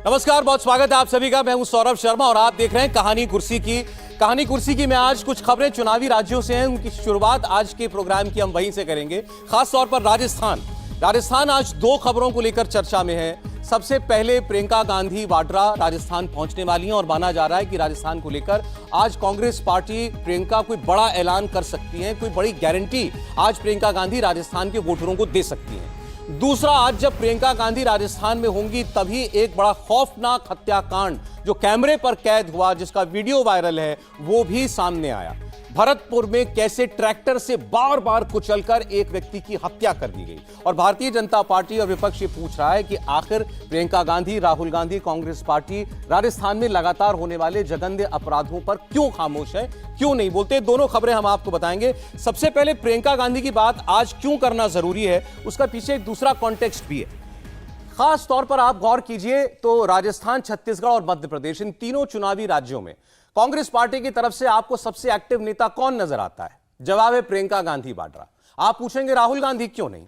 नमस्कार, बहुत स्वागत है आप सभी का। मैं हूं सौरभ शर्मा और आप देख रहे हैं कहानी कुर्सी की में आज कुछ खबरें चुनावी राज्यों से हैं। उनकी शुरुआत आज के प्रोग्राम की हम वहीं से करेंगे, खास तौर पर राजस्थान आज दो खबरों को लेकर चर्चा में है। सबसे पहले प्रियंका गांधी वाड्रा राजस्थान पहुंचने वाली हैं और माना जा रहा है कि राजस्थान को लेकर आज कांग्रेस पार्टी प्रियंका कोई बड़ा ऐलान कर सकती है, कोई बड़ी गारंटी आज प्रियंका गांधी राजस्थान के वोटरों को दे सकती हैं। दूसरा, आज जब प्रियंका गांधी राजस्थान में होंगी तभी एक बड़ा खौफनाक हत्याकांड जो कैमरे पर कैद हुआ, जिसका वीडियो वायरल है, वो भी सामने आया। भरतपुर में कैसे ट्रैक्टर से बार बार कुचलकर एक व्यक्ति की हत्या कर दी गई और भारतीय जनता पार्टी और विपक्ष ये पूछ रहा है कि आखिर प्रियंका गांधी, राहुल गांधी, कांग्रेस पार्टी राजस्थान में लगातार होने वाले जघन्य अपराधों पर क्यों खामोश है, क्यों नहीं बोलते। दोनों खबरें हम आपको बताएंगे। सबसे पहले प्रियंका गांधी की बात आज क्यों करना जरूरी है, उसका पीछे एक दूसरा कॉन्टेक्स्ट भी है। खास तौर पर आप गौर कीजिए तो राजस्थान, छत्तीसगढ़ और मध्य प्रदेश, इन तीनों चुनावी राज्यों में कांग्रेस पार्टी की तरफ से आपको सबसे एक्टिव नेता कौन नजर आता है? जवाब है प्रियंका गांधी वाड्रा। आप पूछेंगे राहुल गांधी क्यों नहीं,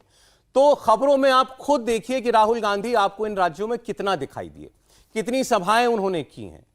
तो खबरों में आप खुद देखिए कि राहुल गांधी आपको इन राज्यों में कितना दिखाई दिए, कितनी सभाएं उन्होंने की हैं।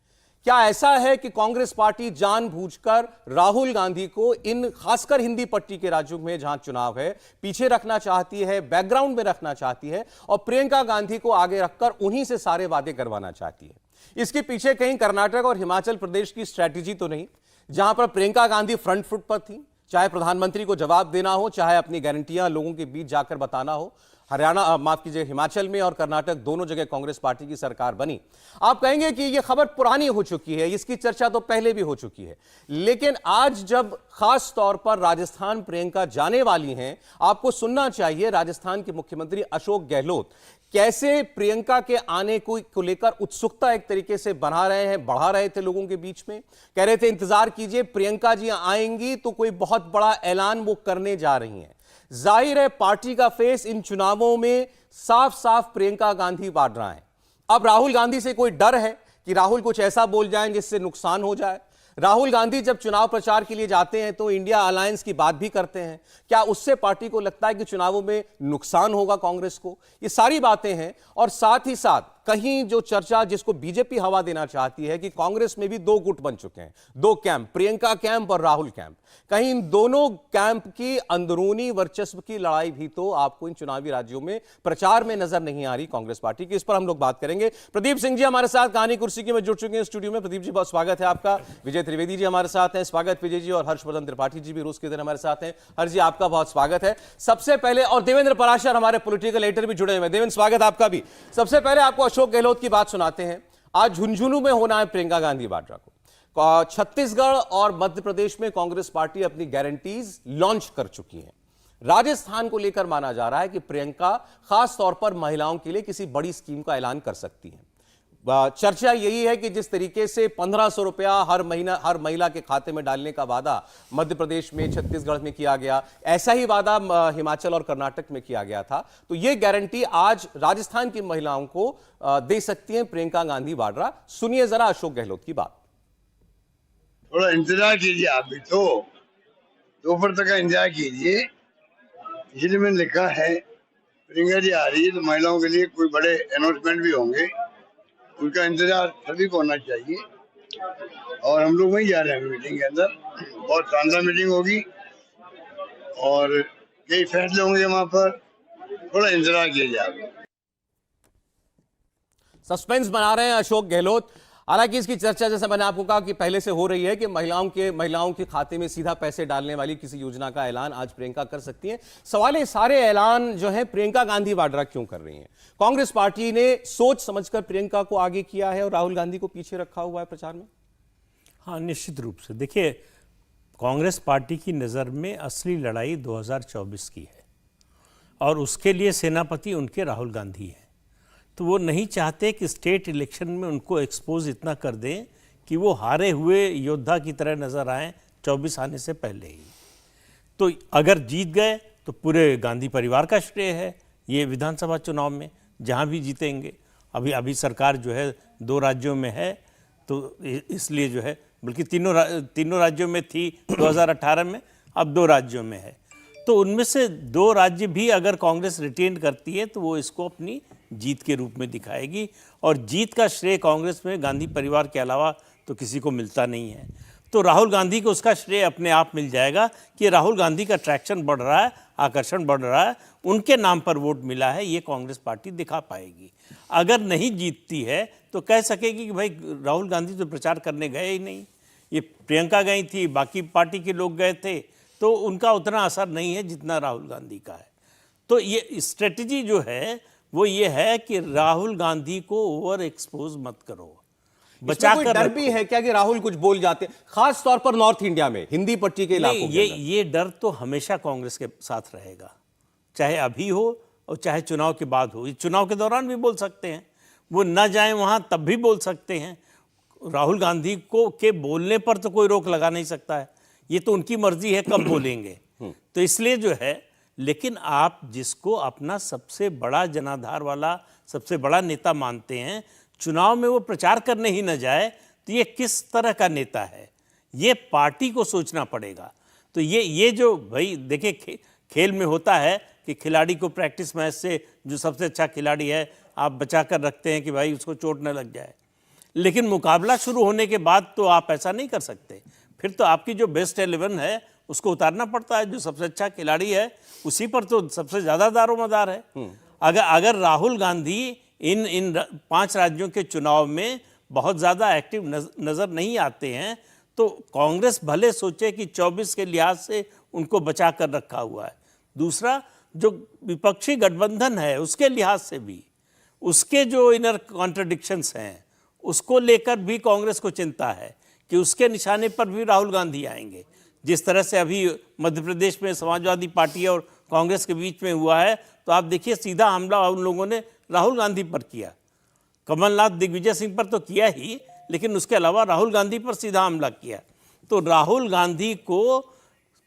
क्या ऐसा है कि कांग्रेस पार्टी जानबूझकर राहुल गांधी को इन खासकर हिंदी पट्टी के राज्यों में जहां चुनाव है पीछे रखना चाहती है, बैकग्राउंड में रखना चाहती है और प्रियंका गांधी को आगे रखकर उन्हीं से सारे वादे करवाना चाहती है? इसके पीछे कहीं कर्नाटक और हिमाचल प्रदेश की स्ट्रैटेजी तो नहीं, जहां पर प्रियंका गांधी फ्रंट फुट पर थी, चाहे प्रधानमंत्री को जवाब देना हो, चाहे अपनी गारंटियां लोगों के बीच जाकर बताना हो। हरियाणा, माफ कीजिए, हिमाचल में और कर्नाटक दोनों जगह कांग्रेस पार्टी की सरकार बनी। आप कहेंगे कि यह खबर पुरानी हो चुकी है, इसकी चर्चा तो पहले भी हो चुकी है, लेकिन आज जब खास तौर पर राजस्थान प्रियंका जाने वाली हैं, आपको सुनना चाहिए राजस्थान के मुख्यमंत्री अशोक गहलोत कैसे प्रियंका के आने को लेकर उत्सुकता एक तरीके से बढ़ा रहे थे लोगों के बीच में। कह रहे थे इंतजार कीजिए, प्रियंका जी आएंगी तो कोई बहुत बड़ा ऐलान वो करने जा रही हैं। जाहिर है पार्टी का फेस इन चुनावों में साफ साफ प्रियंका गांधी वाड्रा है। अब राहुल गांधी से कोई डर है कि राहुल कुछ ऐसा बोल जाएं जिससे नुकसान हो जाए? राहुल गांधी जब चुनाव प्रचार के लिए जाते हैं तो इंडिया अलायंस की बात भी करते हैं। क्या उससे पार्टी को लगता है कि चुनावों में नुकसान होगा कांग्रेस को? ये सारी बातें हैं। और साथ ही साथ कहीं जो चर्चा जिसको बीजेपी हवा देना चाहती है कि कांग्रेस में भी दो गुट बन चुके हैं, दो कैंप, प्रियंका कैंप और राहुल कैंप। कहीं इन दोनों कैंप की अंदरूनी वर्चस्व की लड़ाई भी तो आपको इन चुनावी राज्यों में प्रचार में नजर नहीं आ रही कांग्रेस पार्टी की। इस पर हम लोग बात करेंगे। प्रदीप सिंह जी हमारे साथ कहानी कुर्सी की में जुड़ चुके हैं स्टूडियो में। प्रदीप जी, बहुत स्वागत है आपका। विजय त्रिवेदी जी हमारे साथ हैं, स्वागत विजय जी। और हर्षवर्धन त्रिपाठी जी भी रूस के दिन हमारे साथ हैं। हर्ष जी, आपका बहुत स्वागत है। सबसे पहले, और देवेंद्र पराशर हमारे पॉलिटिकल एडिटर भी जुड़े हुए हैं। देवेंद्र, स्वागत आपका भी। सबसे पहले आपको अशोक गहलोत की बात सुनाते हैं। आज झुंझुनू में होना है प्रियंका गांधी वाड्रा को। छत्तीसगढ़ और मध्य प्रदेश में कांग्रेस पार्टी अपनी गारंटीज लॉन्च कर चुकी है। राजस्थान को लेकर माना जा रहा है कि प्रियंका खास तौर पर महिलाओं के लिए किसी बड़ी स्कीम का ऐलान कर सकती है। चर्चा यही है कि जिस तरीके से 1500 रुपया हर महिला के खाते में डालने का वादा मध्य प्रदेश में, छत्तीसगढ़ में किया गया, ऐसा ही वादा हिमाचल और कर्नाटक में किया गया था। तो यह गारंटी आज राजस्थान की महिलाओं को दे सकती है प्रियंका गांधी वाड्रा। सुनिए जरा अशोक गहलोत की बात। थोड़ा इंतजार कीजिए, आप भी तो दोपहर तक का इंतजार कीजिए। इसलिए मैंने लिखा है प्रियंका जी आ रही है तो महिलाओं के लिए कोई बड़े अनाउंसमेंट भी होंगे, उनका इंतजार सभी को होना चाहिए। और हम लोग वहीं जा रहे हैं मीटिंग के अंदर। बहुत शानदार मीटिंग होगी और कई फैसले होंगे वहां पर। थोड़ा इंतजार कीजिए आप। सस्पेंस बना रहे हैं अशोक गहलोत। हालांकि इसकी चर्चा, जैसे मैंने आपको कहा, कि पहले से हो रही है कि महिलाओं के खाते में सीधा पैसे डालने वाली किसी योजना का ऐलान आज प्रियंका कर सकती हैं। सवाल है, सारे ऐलान जो है प्रियंका गांधी वाड्रा क्यों कर रही हैं? कांग्रेस पार्टी ने सोच समझकर प्रियंका को आगे किया है और राहुल गांधी को पीछे रखा हुआ है प्रचार में। हाँ, निश्चित रूप से। देखिए, कांग्रेस पार्टी की नज़र में असली लड़ाई 2024 की है और उसके लिए सेनापति उनके राहुल गांधी हैं। तो वो नहीं चाहते कि स्टेट इलेक्शन में उनको एक्सपोज इतना कर दें कि वो हारे हुए योद्धा की तरह नज़र आएँ 24 आने से पहले ही। तो अगर जीत गए तो पूरे गांधी परिवार का श्रेय है ये विधानसभा चुनाव में, जहाँ भी जीतेंगे। अभी सरकार जो है 2 राज्यों में है, तो इसलिए जो है, बल्कि तीनों राज्यों में थी 2018 में, अब 2 राज्यों में है। तो उनमें से 2 राज्य भी अगर कांग्रेस रिटेन करती है तो वो इसको अपनी जीत के रूप में दिखाएगी। और जीत का श्रेय कांग्रेस में गांधी परिवार के अलावा तो किसी को मिलता नहीं है। तो राहुल गांधी को उसका श्रेय अपने आप मिल जाएगा कि राहुल गांधी का ट्रैक्शन बढ़ रहा है, आकर्षण बढ़ रहा है, उनके नाम पर वोट मिला है, ये कांग्रेस पार्टी दिखा पाएगी। अगर नहीं जीतती है तो कह सकेगी कि भाई राहुल गांधी तो प्रचार करने गए ही नहीं, ये प्रियंका गई थी, बाकी पार्टी के लोग गए थे, तो उनका उतना असर नहीं है जितना राहुल गांधी का है। तो ये स्ट्रेटजी जो है वो ये है कि राहुल गांधी को ओवर एक्सपोज मत करो, बचा कर डर भी है क्या कि राहुल कुछ बोल जाते हैं, खास तौर पर नॉर्थ इंडिया में हिंदी पट्टी के इलाकों के अंदर? ये डर तो हमेशा कांग्रेस के साथ रहेगा, चाहे अभी हो और चाहे चुनाव के बाद हो। चुनाव के दौरान भी बोल सकते हैं, वो न जाए वहां तब भी बोल सकते हैं। राहुल गांधी को के बोलने पर तो कोई रोक लगा नहीं सकता है, ये तो उनकी मर्जी है कब बोलेंगे। तो इसलिए जो है, लेकिन आप जिसको अपना सबसे बड़ा जनाधार वाला सबसे बड़ा नेता मानते हैं, चुनाव में वो प्रचार करने ही न जाए तो ये किस तरह का नेता है, ये पार्टी को सोचना पड़ेगा। तो ये जो भाई देखिए खेल में होता है कि खिलाड़ी को प्रैक्टिस मैच से जो सबसे अच्छा खिलाड़ी है आप बचा कर रखते हैं कि भाई उसको चोट न लग जाए, लेकिन मुकाबला शुरू होने के बाद तो आप ऐसा नहीं कर सकते। फिर तो आपकी जो बेस्ट 11 है उसको उतारना पड़ता है, जो सबसे अच्छा खिलाड़ी है उसी पर तो सबसे ज़्यादा दारोमदार है। अगर राहुल गांधी इन 5 राज्यों के चुनाव में बहुत ज़्यादा एक्टिव नज़र नहीं आते हैं तो कांग्रेस भले सोचे कि 24 के लिहाज से उनको बचा कर रखा हुआ है, दूसरा जो विपक्षी गठबंधन है उसके लिहाज से भी, उसके जो इनर कॉन्ट्रडिक्शंस हैं उसको लेकर भी कांग्रेस को चिंता है कि उसके निशाने पर भी राहुल गांधी आएंगे। जिस तरह से अभी मध्य प्रदेश में समाजवादी पार्टी और कांग्रेस के बीच में हुआ है, तो आप देखिए सीधा हमला उन लोगों ने राहुल गांधी पर किया। कमलनाथ दिग्विजय सिंह पर तो किया ही, लेकिन उसके अलावा राहुल गांधी पर सीधा हमला किया। तो राहुल गांधी को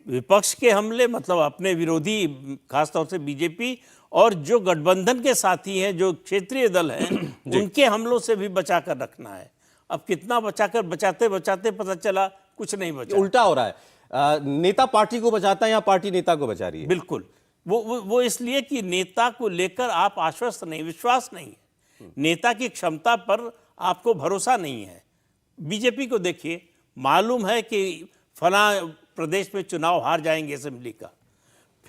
विपक्ष के हमले, मतलब अपने विरोधी खासतौर से बीजेपी और जो गठबंधन के साथी हैं, जो क्षेत्रीय दल हैं उनके हमलों से भी बचा कर रखना है। अब कितना बचाकर बचाते बचाते पता चला कुछ नहीं बचा, उल्टा हो रहा है। नेता पार्टी को बचाता है या पार्टी नेता को बचा रही है? बिल्कुल, वो इसलिए कि नेता को लेकर आप आश्वस्त नहीं, विश्वास नहीं है, नेता की क्षमता पर आपको भरोसा नहीं है। बीजेपी को देखिए, मालूम है कि फला प्रदेश में चुनाव हार जाएंगे असेंबली का,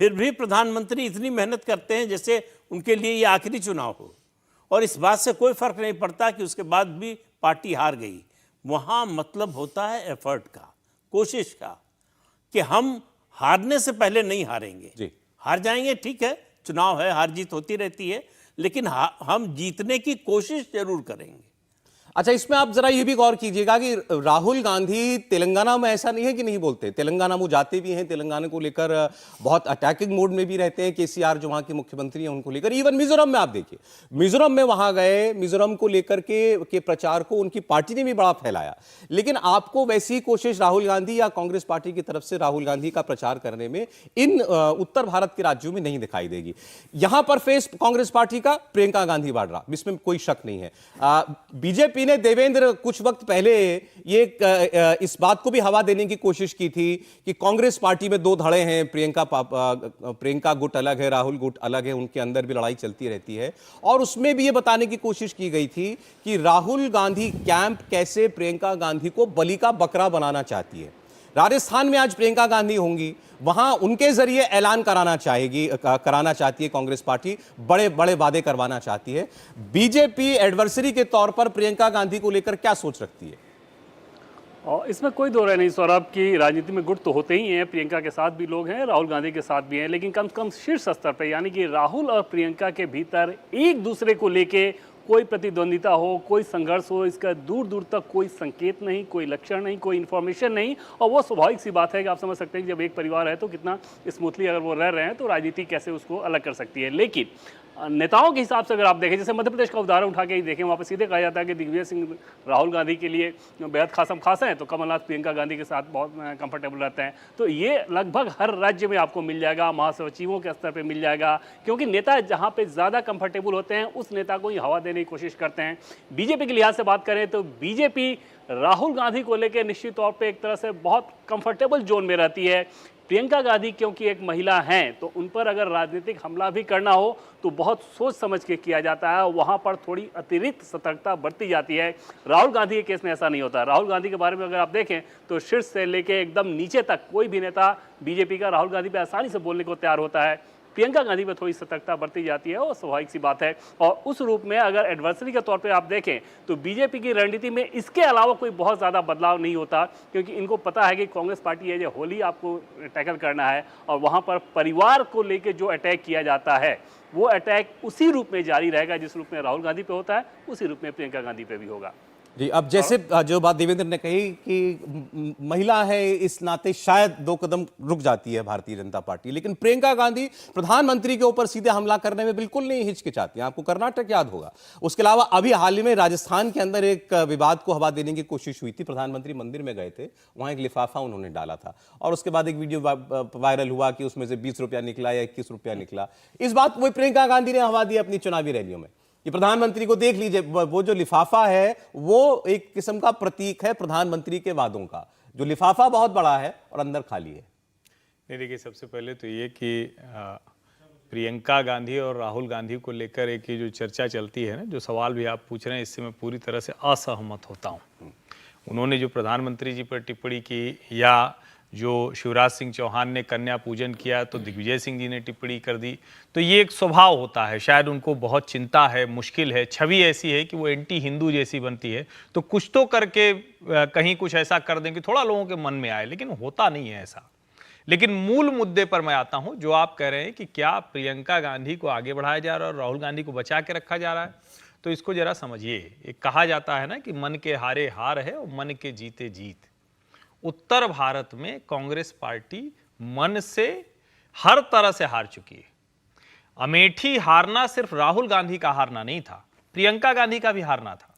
फिर भी प्रधानमंत्री इतनी मेहनत करते हैं जैसे उनके लिए ये आखिरी चुनाव हो, और इस बात से कोई फर्क नहीं पड़ता कि उसके बाद भी पार्टी हार गई। वहाँ मतलब होता है एफर्ट का, कोशिश का, कि हम हारने से पहले नहीं हारेंगे जी। हार जाएंगे ठीक है, चुनाव है, हार जीत होती रहती है, लेकिन हम जीतने की कोशिश जरूर करेंगे। अच्छा, इसमें आप जरा ये भी गौर कीजिएगा कि राहुल गांधी तेलंगाना में ऐसा नहीं है कि नहीं बोलते, तेलंगाना वो जाते भी हैं, तेलंगाना को लेकर बहुत अटैकिंग मोड में भी रहते हैं। केसीआर जो वहाँ के मुख्यमंत्री हैं उनको लेकर, इवन मिजोरम में आप देखिए, मिजोरम में वहाँ गए, मिजोरम को लेकर के प्रचार को उनकी पार्टी ने भी बड़ा फैलाया, लेकिन आपको वैसी कोशिश राहुल गांधी या कांग्रेस पार्टी की तरफ से राहुल गांधी का प्रचार करने में इन उत्तर भारत के राज्यों में नहीं दिखाई देगी। यहां पर फेस कांग्रेस पार्टी का प्रियंका गांधी वाड्रा, इसमें कोई शक नहीं है। बीजेपी ने देवेंद्र कुछ वक्त पहले ये इस बात को भी हवा देने की कोशिश की थी कि कांग्रेस पार्टी में 2 धड़े हैं, प्रियंका गुट अलग है, राहुल गुट अलग है, उनके अंदर भी लड़ाई चलती रहती है। और उसमें भी ये बताने की कोशिश की गई थी कि राहुल गांधी कैंप कैसे प्रियंका गांधी को बलि का बकरा बनाना चाहती है। राजस्थान में आज प्रियंका गांधी होंगी, वहां उनके जरिए ऐलान कराना चाहती है कांग्रेस पार्टी, बड़े बड़े वादे करवाना चाहती है। बीजेपी एडवर्सरी के तौर पर प्रियंका गांधी को लेकर क्या सोच रखती है? और इसमें कोई दो राय नहीं सौरभ की, राजनीति में गुट तो होते ही हैं, प्रियंका के साथ भी लोग हैं, राहुल गांधी के साथ भी हैं, लेकिन कम से कम शीर्ष स्तर पर, यानी कि राहुल और प्रियंका के भीतर एक दूसरे को लेके कोई प्रतिद्वंदिता हो, कोई संघर्ष हो, इसका दूर दूर तक कोई संकेत नहीं, कोई लक्षण नहीं, कोई इन्फॉर्मेशन नहीं। और वो स्वाभाविक सी बात है कि आप समझ सकते हैं कि जब एक परिवार है तो कितना स्मूथली अगर वो रह रहे हैं तो राजनीति कैसे उसको अलग कर सकती है। लेकिन नेताओं के हिसाब से अगर आप देखें, जैसे मध्य प्रदेश का उदाहरण उठा के ही देखें, वहाँ पर सीधे कहा जाता है कि दिग्विजय सिंह राहुल गांधी के लिए बेहद खासम खास हैं, तो कमलनाथ प्रियंका गांधी के साथ बहुत कंफर्टेबल रहते हैं। तो ये लगभग हर राज्य में आपको मिल जाएगा, महासचिवों के स्तर पर मिल जाएगा, क्योंकि नेता जहाँ पे ज़्यादा कंफर्टेबल होते हैं उस नेता को ही हवा देने की कोशिश करते हैं। बीजेपी के लिहाज से बात करें तो बीजेपी राहुल गांधी को लेकर निश्चित तौर पे एक तरह से बहुत कंफर्टेबल जोन में रहती है, प्रियंका गांधी क्योंकि एक महिला हैं तो उन पर अगर राजनीतिक हमला भी करना हो तो बहुत सोच समझ के किया जाता है, वहाँ पर थोड़ी अतिरिक्त सतर्कता बरती जाती है। राहुल गांधी के केस में ऐसा नहीं होता। राहुल गांधी के बारे में अगर आप देखें तो शीर्ष से लेके एकदम नीचे तक कोई भी नेता बीजेपी का राहुल गांधी पे आसानी से बोलने को तैयार होता है। प्रियंका गांधी पर थोड़ी सतर्कता बरती जाती है और स्वाभाविक सी बात है। और उस रूप में अगर एडवर्सरी के तौर पे आप देखें तो बीजेपी की रणनीति में इसके अलावा कोई बहुत ज़्यादा बदलाव नहीं होता, क्योंकि इनको पता है कि कांग्रेस पार्टी है जो होली आपको टैकल करना है और वहाँ पर परिवार को लेकर जो अटैक किया जाता है वो अटैक उसी रूप में जारी रहेगा जिस रूप में राहुल गांधी पे होता है, उसी रूप में प्रियंका गांधी पे भी होगा। जी, अब जैसे जो बात देवेंद्र ने कही कि महिला है इस नाते शायद 2 कदम रुक जाती है भारतीय जनता पार्टी, लेकिन प्रियंका गांधी प्रधानमंत्री के ऊपर सीधे हमला करने में बिल्कुल नहीं हिचकिचाती हैं। आपको कर्नाटक याद होगा। उसके अलावा अभी हाल ही में राजस्थान के अंदर एक विवाद को हवा देने की कोशिश हुई थी। प्रधानमंत्री मंदिर में गए थे, वहां एक लिफाफा उन्होंने डाला था और उसके बाद एक वीडियो वायरल हुआ कि उसमें से 20 रुपया निकला या 21 रुपया निकला। इस बात वो प्रियंका गांधी ने हवा दी अपनी चुनावी रैलियों में। ये प्रधानमंत्री को देख लीजिए, वो जो लिफाफा है वो एक किस्म का प्रतीक है प्रधानमंत्री के वादों का। जो लिफाफा बहुत बड़ा है और अंदर खाली है। नहीं, देखिए, सबसे पहले तो ये कि प्रियंका गांधी और राहुल गांधी को लेकर एक ये जो चर्चा चलती है ना, जो सवाल भी आप पूछ रहे हैं, इससे मैं पूरी तरह से असहमत होता हूँ। उन्होंने जो प्रधानमंत्री जी पर टिप्पणी की या जो शिवराज सिंह चौहान ने कन्या पूजन किया तो दिग्विजय सिंह जी ने टिप्पणी कर दी, तो ये एक स्वभाव होता है। शायद उनको बहुत चिंता है, मुश्किल है, छवि ऐसी है कि वो एंटी हिंदू जैसी बनती है, तो कुछ तो करके कहीं कुछ ऐसा कर दें कि थोड़ा लोगों के मन में आए, लेकिन होता नहीं है ऐसा। लेकिन मूल मुद्दे पर मैं आता हूं, जो आप कह रहे हैं कि क्या प्रियंका गांधी को आगे बढ़ाया जा रहा है और राहुल गांधी को बचा के रखा जा रहा है, तो इसको जरा समझिए। एक कहा जाता है ना कि मन के हारे हार है और मन के जीते जीत। उत्तर भारत में कांग्रेस पार्टी मन से हर तरह से हार चुकी है। अमेठी हारना सिर्फ राहुल गांधी का हारना नहीं था, प्रियंका गांधी का भी हारना था।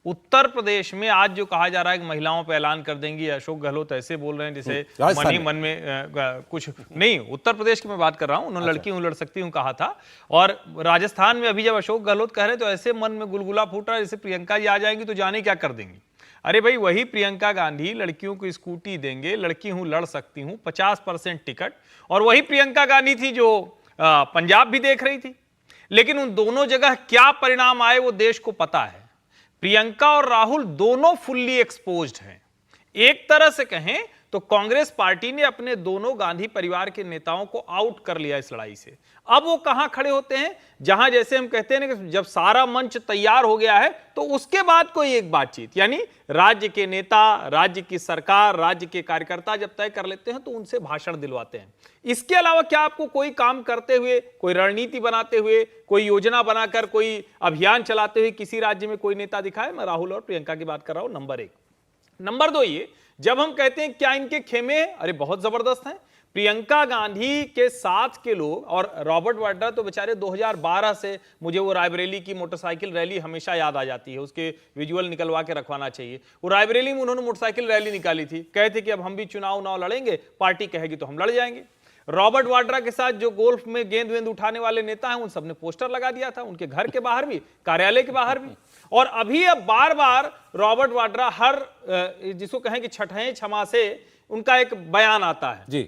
उत्तर प्रदेश में आज जो कहा जा रहा है कि महिलाओं पर ऐलान कर देंगी, अशोक गहलोत ऐसे बोल रहे हैं जैसे मन ही मन में कुछ नहीं। उत्तर प्रदेश की मैं बात कर रहा हूं, उन्होंने लड़की हूं लड़ सकती हूं कहा था, और राजस्थान में अभी जब अशोक गहलोत कह रहे तो ऐसे मन में गुलगुला फूट रहा है जैसे प्रियंका जी आ जाएंगी तो जाने क्या कर देंगी। अरे भाई, वही प्रियंका गांधी लड़कियों को स्कूटी देंगे, लड़की हूं लड़ सकती हूं, 50% टिकट, और वही प्रियंका गांधी थी जो पंजाब भी देख रही थी। लेकिन उन दोनों जगह क्या परिणाम आए वो देश को पता है। प्रियंका और राहुल दोनों फुल्ली एक्सपोज्ड हैं। एक तरह से कहें तो कांग्रेस पार्टी ने अपने दोनों गांधी परिवार के नेताओं को आउट कर लिया इस लड़ाई से। अब वो कहां खड़े होते हैं, जहां जैसे हम कहते हैं ना कि जब सारा मंच तैयार हो गया है तो उसके बाद कोई एक बातचीत, यानी राज्य के नेता, राज्य की सरकार, राज्य के कार्यकर्ता जब तय कर लेते हैं तो उनसे भाषण दिलवाते हैं। इसके अलावा क्या आपको कोई काम करते हुए, कोई रणनीति बनाते हुए, कोई योजना बनाकर, कोई अभियान चलाते हुए किसी राज्य में कोई नेता दिखाए? मैं राहुल और प्रियंका की बात कर रहा हूं, नंबर 1। नंबर 2, ये जब हम कहते हैं क्या इनके खेमे हैं, अरे बहुत जबरदस्त हैं। प्रियंका गांधी के साथ के लोग, और रॉबर्ट वाड्रा तो बेचारे 2012 से, मुझे वो रायबरेली की मोटरसाइकिल रैली हमेशा याद आ जाती है, उसके विजुअल निकलवा के रखवाना चाहिए। वो रायबरेली में उन्होंने मोटरसाइकिल रैली निकाली थी, कहते कि अब हम भी चुनाव लड़ेंगे, पार्टी कहेगी तो हम लड़ जाएंगे। रॉबर्ट वाड्रा के साथ जो गोल्फ में गेंद वेंद उठाने वाले नेता हैं, उन सबने पोस्टर लगा दिया था, उनके घर के बाहर भी, कार्यालय के बाहर भी। और अभी अब बार बार रॉबर्ट वाड्रा हर जिसको कहें कि छठे क्षमा से उनका एक बयान आता है जी,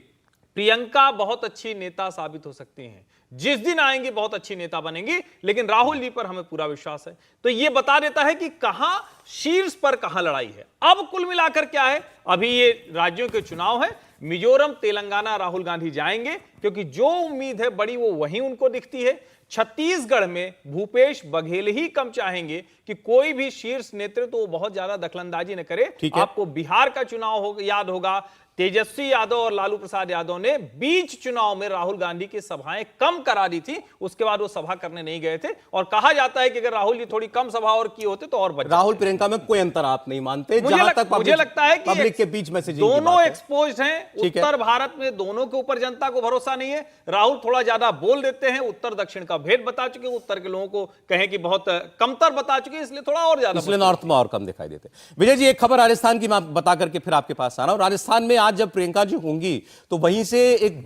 प्रियंका बहुत अच्छी नेता साबित हो सकती हैं, जिस दिन आएंगी बहुत अच्छी नेता बनेंगी, लेकिन राहुल जी पर हमें पूरा विश्वास है। तो यह बता देता है कि कहां शीर्ष पर कहां लड़ाई है। अब कुल मिलाकर क्या है, अभी ये राज्यों के चुनाव है, मिजोरम, तेलंगाना राहुल गांधी जाएंगे, क्योंकि जो उम्मीद है बड़ी वो वहीं उनको दिखती है। छत्तीसगढ़ में भूपेश बघेल ही कम चाहेंगे कि कोई भी शीर्ष नेतृत्व तो वो बहुत ज्यादा दखलंदाजी न करे। आपको बिहार का चुनाव याद होगा, तेजस्वी यादव और लालू प्रसाद यादव ने बीच चुनाव में राहुल गांधी की सभाएं कम करा दी थी, उसके बाद वो सभा करने नहीं गए थे। और कहा जाता है कि अगर राहुल जी थोड़ी कम सभा और की होते तो और बच। राहुल प्रियंका में कोई अंतर आप नहीं मानते? मुझे लगता है कि पब्लिक के बीच में से दोनों एक्सपोज्ड हैं। उत्तर भारत में दोनों के ऊपर जनता को भरोसा नहीं है। राहुल थोड़ा ज्यादा बोल देते हैं, उत्तर दक्षिण का भेद बता चुके हैं, उत्तर के लोगों को कहें कि बहुत कमतर बता चुके हैं, इसलिए थोड़ा और ज्यादा, इसलिए नॉर्थ में और कम दिखाई देते। विजय जी, एक खबर राजस्थान की मैं बता करके फिर आपके पास आ रहा हूं। राजस्थान में आज जब प्रियंका जी होंगी तो वहीं से एक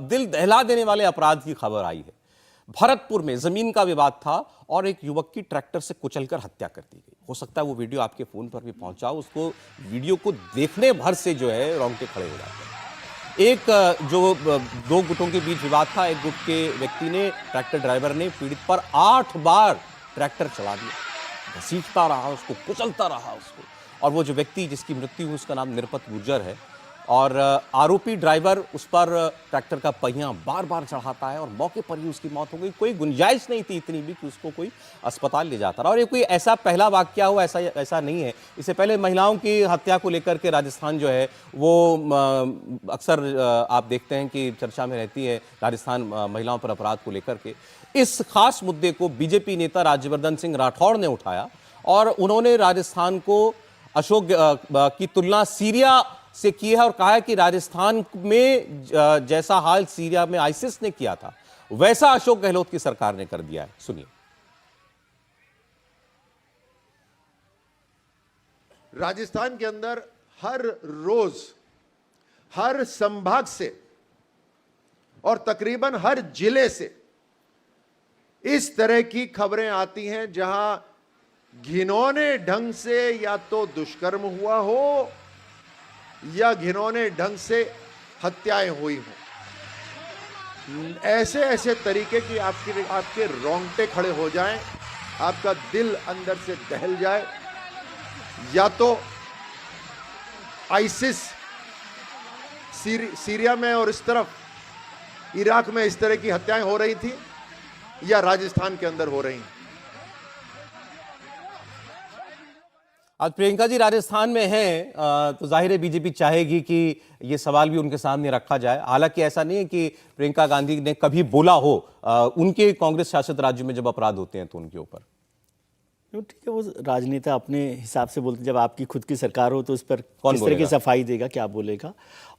दिल दहला देने वाले अपराध की खबर आई है। भरतपुर में जमीन का विवाद था और एक युवक की ट्रैक्टर से कुचलकर हत्या कर दी गई। हो सकता है वो वीडियो आपके फोन पर भी पहुंचा, उसको वीडियो को देखने भर से जो है रोंगटे खड़े हो जाते हैं। एक जो दो गुटों के बीच विवाद था, एक गुट के व्यक्ति ने, ट्रैक्टर ड्राइवर ने पीड़ित पर 8 बार ट्रैक्टर चला दिया, घसीटता रहा उसको, कुचलता रहा उसको। और वो जो व्यक्ति जिसकी मृत्यु हुई उसका नाम निरपत गुर्जर है, और आरोपी ड्राइवर उस पर ट्रैक्टर का पहिया बार बार चढ़ाता है और मौके पर ही उसकी मौत हो गई। कोई गुंजाइश नहीं थी इतनी भी कि उसको कोई अस्पताल ले जाता रहा। और ये कोई ऐसा पहला वाकया हुआ, ऐसा नहीं है। इससे पहले महिलाओं की हत्या को लेकर के राजस्थान जो है वो अक्सर आप देखते हैं कि चर्चा में रहती है, राजस्थान महिलाओं पर अपराध को लेकर के। इस खास मुद्दे को बीजेपी नेता राज्यवर्धन सिंह राठौड़ ने उठाया और उन्होंने राजस्थान को अशोक की तुलना सीरिया से की है और कहा है कि राजस्थान में जैसा हाल सीरिया में आईसिस ने किया था वैसा अशोक गहलोत की सरकार ने कर दिया है। सुनिए। राजस्थान के अंदर हर रोज हर संभाग से और तकरीबन हर जिले से इस तरह की खबरें आती हैं जहां घिनौने ढंग से या तो दुष्कर्म हुआ हो या घिनौने ढंग से हत्याएं हुई हों। ऐसे ऐसे तरीके की आपके रोंगटे खड़े हो जाएं, आपका दिल अंदर से दहल जाए। या तो आईसिस सीरिया में और इस तरफ इराक में इस तरह की हत्याएं हो रही थी या राजस्थान के अंदर हो रही हैं। आज प्रियंका जी राजस्थान में हैं, तो जाहिर है बीजेपी चाहेगी कि ये सवाल भी उनके सामने रखा जाए। हालांकि ऐसा नहीं है कि प्रियंका गांधी ने कभी बोला हो उनके कांग्रेस शासित राज्यों में जब अपराध होते हैं तो उनके ऊपर। ठीक है, वो राजनेता अपने हिसाब से बोलते हैं। जब आपकी खुद की सरकार हो तो उस पर कौन किस तरह की बोलेगा? सफाई देगा, क्या बोलेगा।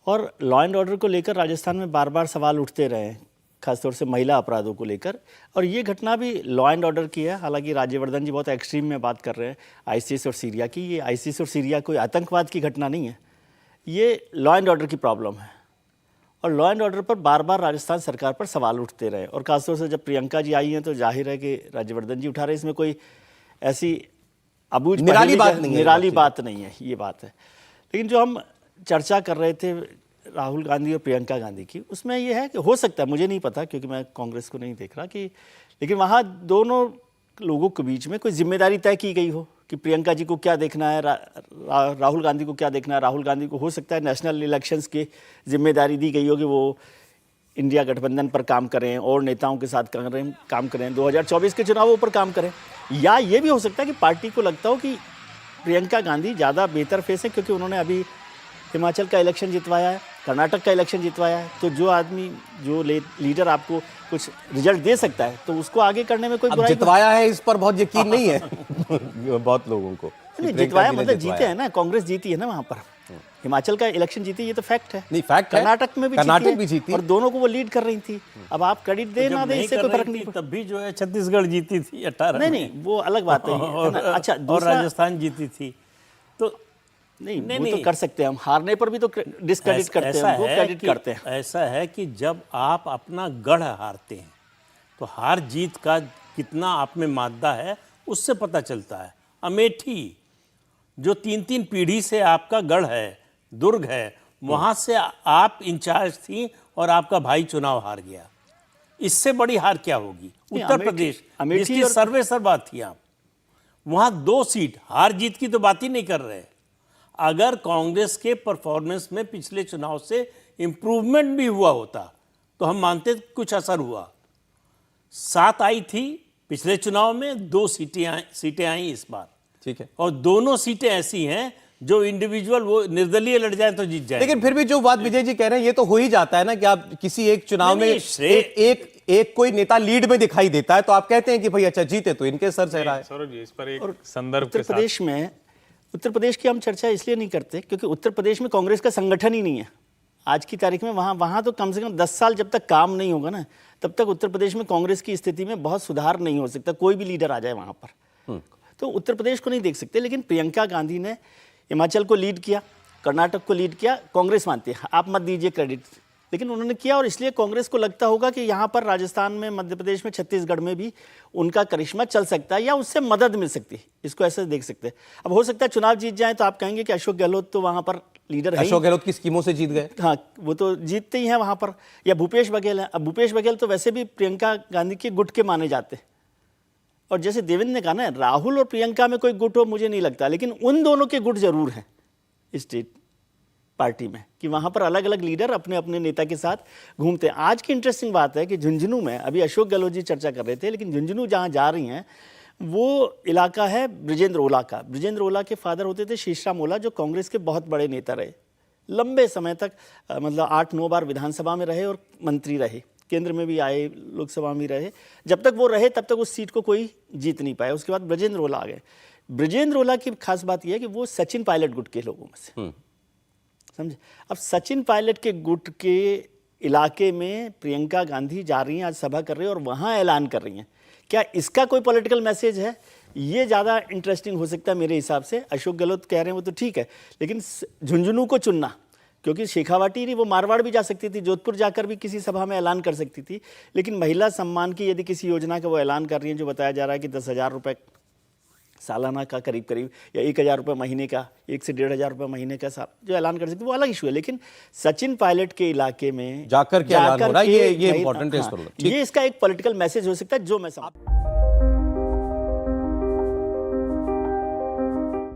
और लॉ एंड ऑर्डर को लेकर राजस्थान में बार बार सवाल उठते रहे हैं, खासतौर से महिला अपराधों को लेकर। और ये घटना भी लॉ एंड ऑर्डर की है। हालांकि राज्यवर्धन जी बहुत एक्सट्रीम में बात कर रहे हैं आईसिस और सीरिया की। ये आईसिस और सीरिया कोई आतंकवाद की घटना नहीं है, ये लॉ एंड ऑर्डर की प्रॉब्लम है। और लॉ एंड ऑर्डर पर बार बार राजस्थान सरकार पर सवाल उठते रहे। और खासतौर से जब प्रियंका जी आई हैं तो जाहिर है कि राज्यवर्धन जी उठा रहे हैं। इसमें कोई ऐसी अबूझ निराली बात नहीं है, निराली बात नहीं है, ये बात है। लेकिन जो हम चर्चा कर रहे थे राहुल गांधी और प्रियंका गांधी की, उसमें यह है कि हो सकता है, मुझे नहीं पता क्योंकि मैं कांग्रेस को नहीं देख रहा, कि लेकिन वहाँ दोनों लोगों के बीच में कोई जिम्मेदारी तय की गई हो कि प्रियंका जी को क्या देखना है, राहुल गांधी को क्या देखना है। राहुल गांधी को हो सकता है नेशनल इलेक्शंस की जिम्मेदारी दी गई हो कि वो इंडिया गठबंधन पर काम करें और नेताओं के साथ काम करें, 2024 के चुनावों पर काम करें। या ये भी हो सकता है कि पार्टी को लगता हो कि प्रियंका गांधी ज़्यादा बेहतर फेस है क्योंकि उन्होंने अभी हिमाचल का इलेक्शन जितवाया है, कर्नाटक का इलेक्शन जितवाया है। तो जो आदमी, जो लीडर आपको कुछ रिजल्ट दे सकता है तो उसको आगे करने में कोई अब बुराई जितवाया है इस पर बहुत यकीन नहीं है बहुत लोगों को। नहीं। जितवाया मतलब जीते हैं ना, कांग्रेस जीती है ना वहाँ पर। हिमाचल का इलेक्शन जीती, ये तो फैक्ट है। नहीं, फैक्ट है। कर्नाटक में भी कर्नाटक भी जीती और दोनों को वो लीड कर रही थी। अब आप क्रेडिट दे ना दे, इससे कोई फर्क नहीं तब भी जो है छत्तीसगढ़ जीती थी 18 नहीं, वो अलग बात है। अच्छा, और दूसरा राजस्थान जीती थी। तो नहीं, नहीं, वो तो नहीं। कर सकते हैं हम, हारने पर भी तो डिस्क्रेडिट करते हैं, वो क्रेडिट करते हैं। ऐसा है कि जब आप अपना गढ़ हारते हैं तो हार जीत का कितना आप में मादा है उससे पता चलता है। अमेठी जो 3-3 पीढ़ी से आपका गढ़ है, दुर्ग है, वहां से आप इंचार्ज थी और आपका भाई चुनाव हार गया। इससे बड़ी हार क्या होगी? उत्तर प्रदेश जिसकी सर्वे सर्वा थी आप, वहां 2 सीट, हार जीत की तो बात ही नहीं कर रहे। अगर कांग्रेस के परफॉर्मेंस में पिछले चुनाव से इंप्रूवमेंट भी हुआ होता तो हम मानते कुछ असर हुआ। 7 आई थी पिछले चुनाव में, 2 सीटें आई इस बार, ठीक है। और दोनों सीटें ऐसी हैं जो इंडिविजुअल वो निर्दलीय लड़ जाए तो जीत जाए। लेकिन फिर भी जो बात विजय जी कह रहे हैं ये तो हो ही जाता है ना कि आप किसी एक चुनाव में एक कोई नेता लीड में दिखाई देता है तो आप कहते हैं कि भाई अच्छा जीते तो इनके सर चेहरा है। सौरभ जी, इस पर एक संदर्भ उत्तर के साथ प्रदेश में, उत्तर प्रदेश की हम चर्चा इसलिए नहीं करते क्योंकि उत्तर प्रदेश में कांग्रेस का संगठन ही नहीं है आज की तारीख में। वहाँ तो कम से कम 10 साल जब तक काम नहीं होगा ना, तब तक उत्तर प्रदेश में कांग्रेस की स्थिति में बहुत सुधार नहीं हो सकता, कोई भी लीडर आ जाए वहाँ पर। तो उत्तर प्रदेश को नहीं देख सकते। लेकिन प्रियंका गांधी ने हिमाचल को लीड किया, कर्नाटक को लीड किया, कांग्रेस मानती है। आप मत दीजिए क्रेडिट लेकिन उन्होंने किया, और इसलिए कांग्रेस को लगता होगा कि यहाँ पर राजस्थान में, मध्य प्रदेश में, छत्तीसगढ़ में भी उनका करिश्मा चल सकता है या उससे मदद मिल सकती है। इसको ऐसे देख सकते हैं। अब हो सकता है चुनाव जीत जाए तो आप कहेंगे कि अशोक गहलोत तो वहाँ पर लीडर है, अशोक गहलोत की स्कीमों से जीत गए। हाँ, वो तो जीतते ही हैं वहाँ पर। या भूपेश बघेल हैं। अब भूपेश बघेल तो वैसे भी प्रियंका गांधी के गुट के माने जाते हैं, और जैसे देवेंद्र ने कहा ना, राहुल और प्रियंका में कोई गुट हो मुझे नहीं लगता, लेकिन उन दोनों के गुट जरूर हैं स्टेट पार्टी में, कि वहाँ पर अलग अलग लीडर अपने अपने नेता के साथ घूमते हैं। आज की इंटरेस्टिंग बात है कि झुंझुनू में, अभी अशोक गहलोत जी चर्चा कर रहे थे, लेकिन झुंझुनू जहाँ जा रही हैं वो इलाका है बृजेंद्र ओला का। बृजेंद्र ओला के फादर होते थे शीशराम ओला, जो कांग्रेस के बहुत बड़े नेता रहे, लंबे समय तक, मतलब 8-9 बार विधानसभा में रहे और मंत्री रहे, केंद्र में भी आए, लोकसभा में रहे। जब तक वो रहे तब तक उस सीट को कोई जीत नहीं पाया। उसके बाद बृजेंद्र ओला आ गए। बृजेंद्र ओला की खास बात यह है कि वो सचिन पायलट गुट के लोगों में से, समझे। अब सचिन पायलट के गुट के इलाके में प्रियंका गांधी जा रही हैं, आज सभा कर रही हैं और वहाँ ऐलान कर रही हैं। क्या इसका कोई पॉलिटिकल मैसेज है? ये ज़्यादा इंटरेस्टिंग हो सकता है मेरे हिसाब से। अशोक गहलोत कह रहे हैं वो तो ठीक है, लेकिन झुंझुनू को चुनना, क्योंकि शेखावाटी नहीं, वो मारवाड़ भी जा सकती थी, जोधपुर जाकर भी किसी सभा में ऐलान कर सकती थी। लेकिन महिला सम्मान की यदि किसी योजना का वो ऐलान कर रही हैं, जो बताया जा रहा है कि 10,000 रुपये सालाना का करीब करीब, या 1,000 रुपये महीने का, 1 से 1,500 रुपये महीने का जो ऐलान कर सकती है, वो अलग इशू है। लेकिन सचिन पायलट के इलाके में जाकर के ऐलान हो रहा है, ये इंपॉर्टेंट है इस पर। ये इसका एक पॉलिटिकल मैसेज हो सकता है, जो मैं समझ